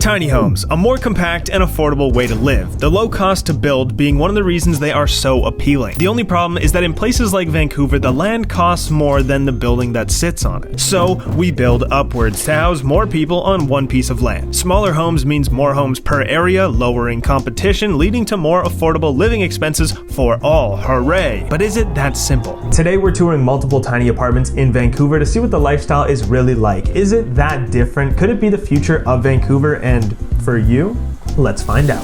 Tiny homes, a more compact and affordable way to live, the low cost to build being one of the reasons they are so appealing. The only problem is that in places like Vancouver, the land costs more than the building that sits on it. So we build upwards to house more people on one piece of land. Smaller homes means more homes per area, lowering competition, leading to more affordable living expenses for all. Hooray! But is it that simple? Today we're touring multiple tiny apartments in Vancouver to see what the lifestyle is really like. Is it that different? Could it be the future of Vancouver? And for you, let's find out.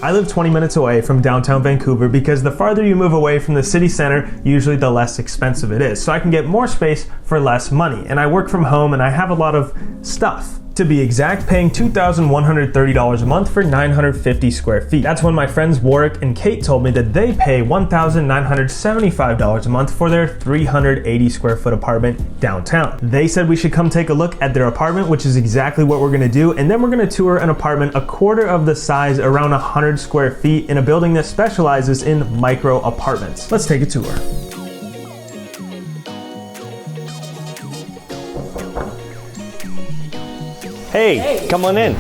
I live 20 minutes away from downtown Vancouver because the farther you move away from the city center, usually the less expensive it is. So I can get more space for less money. And I work from home and I have a lot of stuff. To be exact, paying $2,130 a month for 950 square feet. That's when my friends Warwick and Kate told me that they pay $1,975 a month for their 380 square foot apartment downtown. They said we should come take a look at their apartment, which is exactly what we're gonna do, and then we're gonna tour an apartment a quarter of the size, around 100 square feet, in a building that specializes in micro apartments. Let's take a tour. Hey, come on in.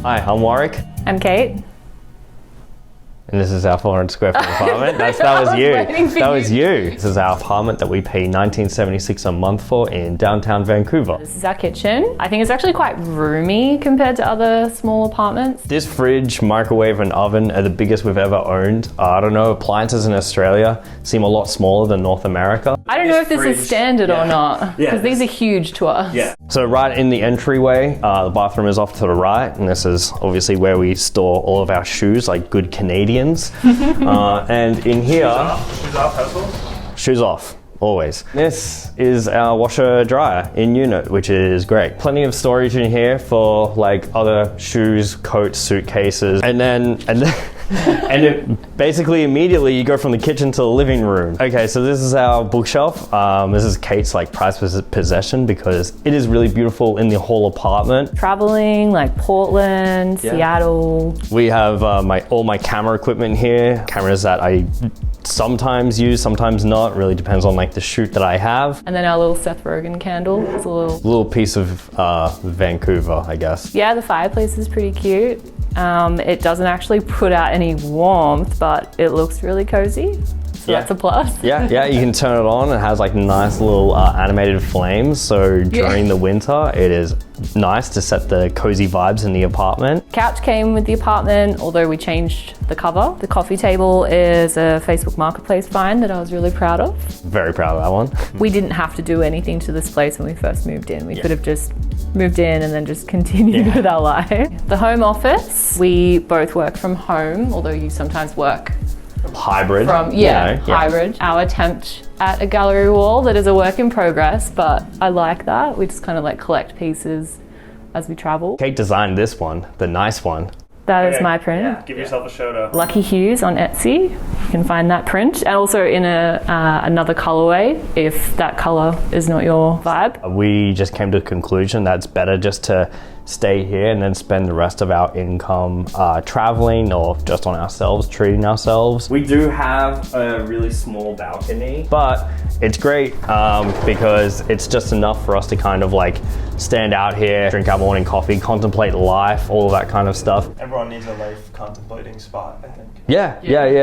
Hi, I'm Warwick. I'm Kate. And this is our 400 square foot apartment. That was you. That was you. This is our apartment that we pay $19.76 a month for in downtown Vancouver. This is our kitchen. I think it's actually quite roomy compared to other small apartments. This fridge, microwave, and oven are the biggest we've ever owned. I don't know, appliances in Australia seem a lot smaller than North America. I don't know if this is standard or not, because these are huge to us. Yeah. So right in the entryway, the bathroom is off to the right, and this is obviously where we store all of our shoes, like good Canadians. And in here, shoes off, household? Shoes off, always. This is our washer dryer in unit, which is great. Plenty of storage in here for like other shoes, coats, suitcases, and then basically immediately you go from the kitchen to the living room. Okay, so this is our bookshelf. This is Kate's like prized possession because it is really beautiful in the whole apartment. Traveling like Portland, Seattle. We have all my camera equipment here. Cameras that I sometimes use, sometimes not. Really depends on like the shoot that I have. And then our little Seth Rogen candle. It's a little piece of Vancouver, I guess. Yeah, the fireplace is pretty cute. It doesn't actually put out any warmth, but it looks really cozy. So that's a plus. Yeah, you can turn it on. It has like nice little animated flames. So during the winter, it is nice to set the cozy vibes in the apartment. Couch came with the apartment, although we changed the cover. The coffee table is a Facebook Marketplace find that I was really proud of. Very proud of that one. We didn't have to do anything to this place when we first moved in. We could have just moved in and then just continued with our life. The home office, we both work from home, although you sometimes work hybrid. Hybrid. Our attempt at a gallery wall that is a work in progress, but I like that. We just kind of like collect pieces as we travel. Kate designed this one, the nice one. That is my print. Yeah, give yourself a shout out. Lucky Hues on Etsy. You can find that print, and also in another colorway if that color is not your vibe. We just came to the conclusion that it's better just to stay here and then spend the rest of our income traveling or just on ourselves, treating ourselves. We do have a really small balcony, but it's great because it's just enough for us to kind of like stand out here, drink our morning coffee, contemplate life, all of that kind of stuff. Everyone needs a life contemplating spot, I think. Yeah,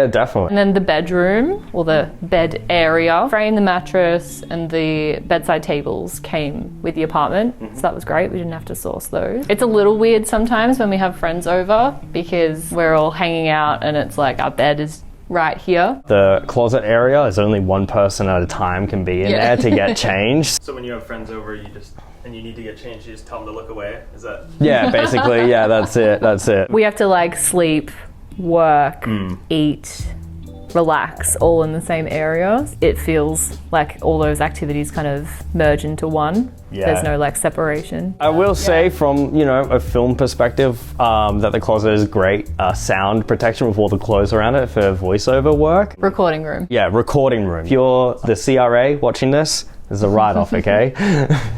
definitely. And then the bedroom, or the bed area, frame, the mattress, and the bedside tables came with the apartment. So that was great. We didn't have to source those. It's a little weird sometimes when we have friends over because we're all hanging out and it's like our bed is right here. The closet area is only one person at a time can be in there to get changed. So when you have friends over, you need to get changed, you just tell them to look away? Is that? Yeah, basically, that's it. We have to like sleep, work, eat, relax all in the same area. It feels like all those activities kind of merge into one. There's no like separation. I will say from, a film perspective, that the closet is great sound protection with all the clothes around it for voiceover work. Recording room. Yeah, recording room. If you're the CRA watching this, It's a write-off, okay?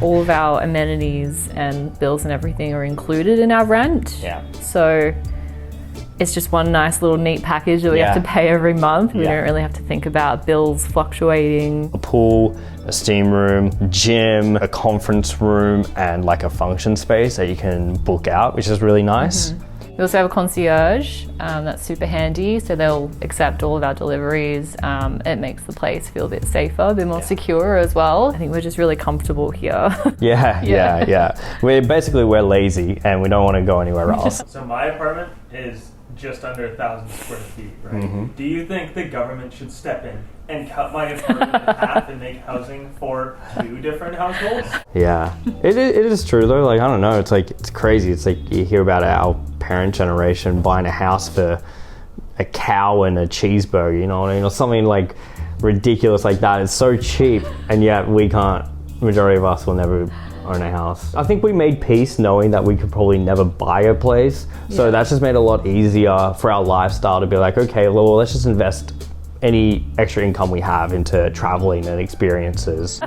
All of our amenities and bills and everything are included in our rent. Yeah. So it's just one nice little neat package that we have to pay every month. We don't really have to think about bills fluctuating. A pool, a steam room, gym, a conference room, and like a function space that you can book out, which is really nice. We also have a concierge, that's super handy, so they'll accept all of our deliveries. It makes the place feel a bit safer, a bit more secure as well. I think we're just really comfortable here. Yeah. We're lazy and we don't want to go anywhere else. So my apartment is just under 1,000 square feet, right? Do you think the government should step in and cut my apartment in half and make housing for 2 different households? Yeah, it is true though. Like, I don't know, it's crazy. It's like you hear about our parent generation buying a house for a cow and a cheeseburger, you know what I mean? Or something like ridiculous like that. It's so cheap, and yet we can't, majority of us will never own a house. I think we made peace knowing that we could probably never buy a place. So that's just made it a lot easier for our lifestyle to be like, okay, well, let's just invest any extra income we have into traveling and experiences.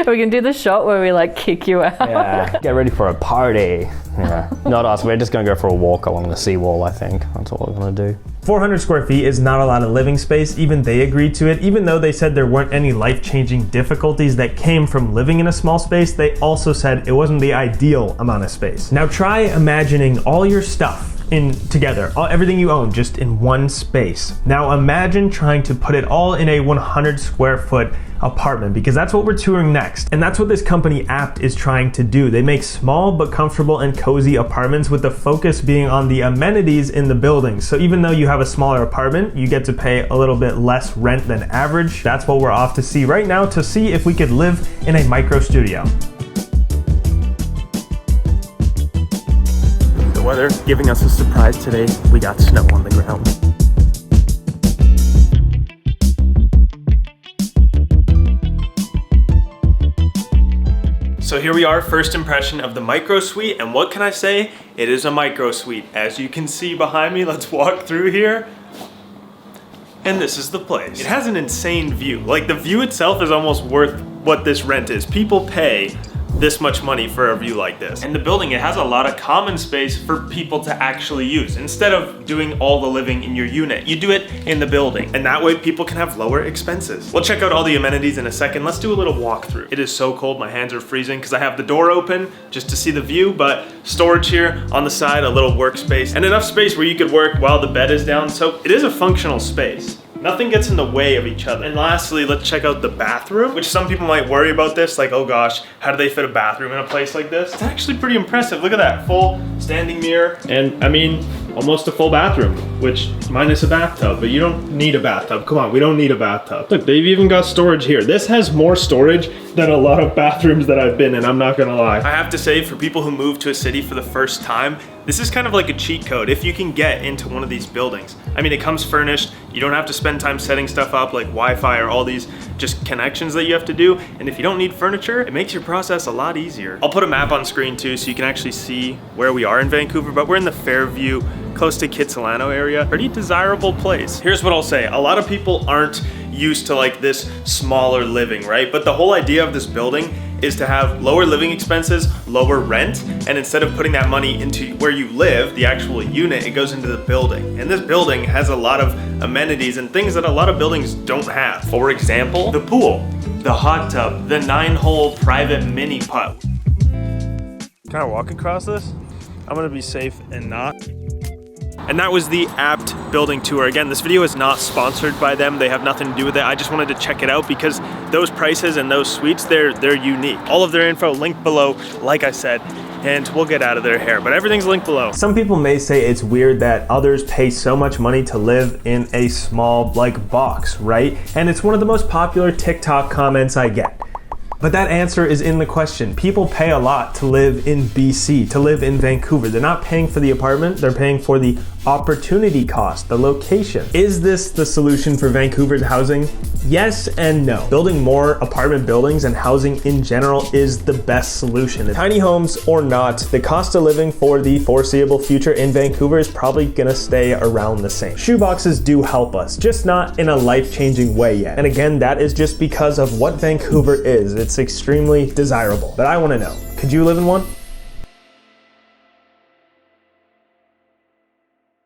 We can do the shot where we like kick you out. Yeah, get ready for a party. Yeah, not us. We're just gonna go for a walk along the seawall, I think. That's what we're gonna do. 400 square feet is not a lot of living space. Even they agreed to it. Even though they said there weren't any life-changing difficulties that came from living in a small space, they also said it wasn't the ideal amount of space. Now try imagining all your stuff together, everything you own just in one space. Now imagine trying to put it all in a 100 square foot apartment, because that's what we're touring next. And that's what this company Apt is trying to do. They make small but comfortable and cozy apartments, with the focus being on the amenities in the building. So even though you have a smaller apartment, you get to pay a little bit less rent than average. That's what we're off to see right now, to see if we could live in a micro studio. The weather giving us a surprise today. We got snow on the ground. So here we are, first impression of the micro suite, and what can I say? It is a micro suite. As you can see behind me, let's walk through here. And this is the place. It has an insane view. Like, the view itself is almost worth what this rent is. People pay this much money for a view like this. And the building, it has a lot of common space for people to actually use. Instead of doing all the living in your unit, you do it in the building. And that way people can have lower expenses. We'll check out all the amenities in a second. Let's do a little walkthrough. It is so cold, my hands are freezing because I have the door open just to see the view, but storage here on the side, a little workspace, and enough space where you could work while the bed is down. So it is a functional space. Nothing gets in the way of each other. And lastly, let's check out the bathroom, which some people might worry about this, like, oh gosh, how do they fit a bathroom in a place like this? It's actually pretty impressive. Look at that, full standing mirror. And I mean, almost a full bathroom, which minus a bathtub, but you don't need a bathtub. Come on, we don't need a bathtub. Look, they've even got storage here. This has more storage than a lot of bathrooms that I've been in, I'm not gonna lie. I have to say, for people who move to a city for the first time, this is kind of like a cheat code if you can get into one of these buildings. I mean, it comes furnished. You don't have to spend time setting stuff up like Wi-Fi or all these just connections that you have to do. And if you don't need furniture, it makes your process a lot easier. I'll put a map on screen too, so you can actually see where we are in Vancouver, but we're in the Fairview, close to Kitsilano area. Pretty desirable place. Here's what I'll say. A lot of people aren't used to like this smaller living, right? But the whole idea of this building is to have lower living expenses, lower rent, and instead of putting that money into where you live, the actual unit, it goes into the building. And this building has a lot of amenities and things that a lot of buildings don't have. For example, the pool, the hot tub, the 9-hole private mini putt. Can I walk across this? I'm gonna be safe and not. And that was the Apt building tour. Again, this video is not sponsored by them. They have nothing to do with it. I just wanted to check it out because those prices and those suites, they're unique. All of their info linked below, like I said, and we'll get out of their hair, but everything's linked below. Some people may say it's weird that others pay so much money to live in a small, like, box, right? And it's one of the most popular TikTok comments I get. But that answer is in the question. People pay a lot to live in BC, to live in Vancouver. They're not paying for the apartment, they're paying for the opportunity cost, the location. Is this the solution for Vancouver's housing? Yes and no. Building more apartment buildings and housing in general is the best solution. Tiny homes or not, the cost of living for the foreseeable future in Vancouver is probably gonna stay around the same. Shoeboxes do help us, just not in a life-changing way yet. And again, that is just because of what Vancouver is. It's It's extremely desirable. But I want to know, could you live in one?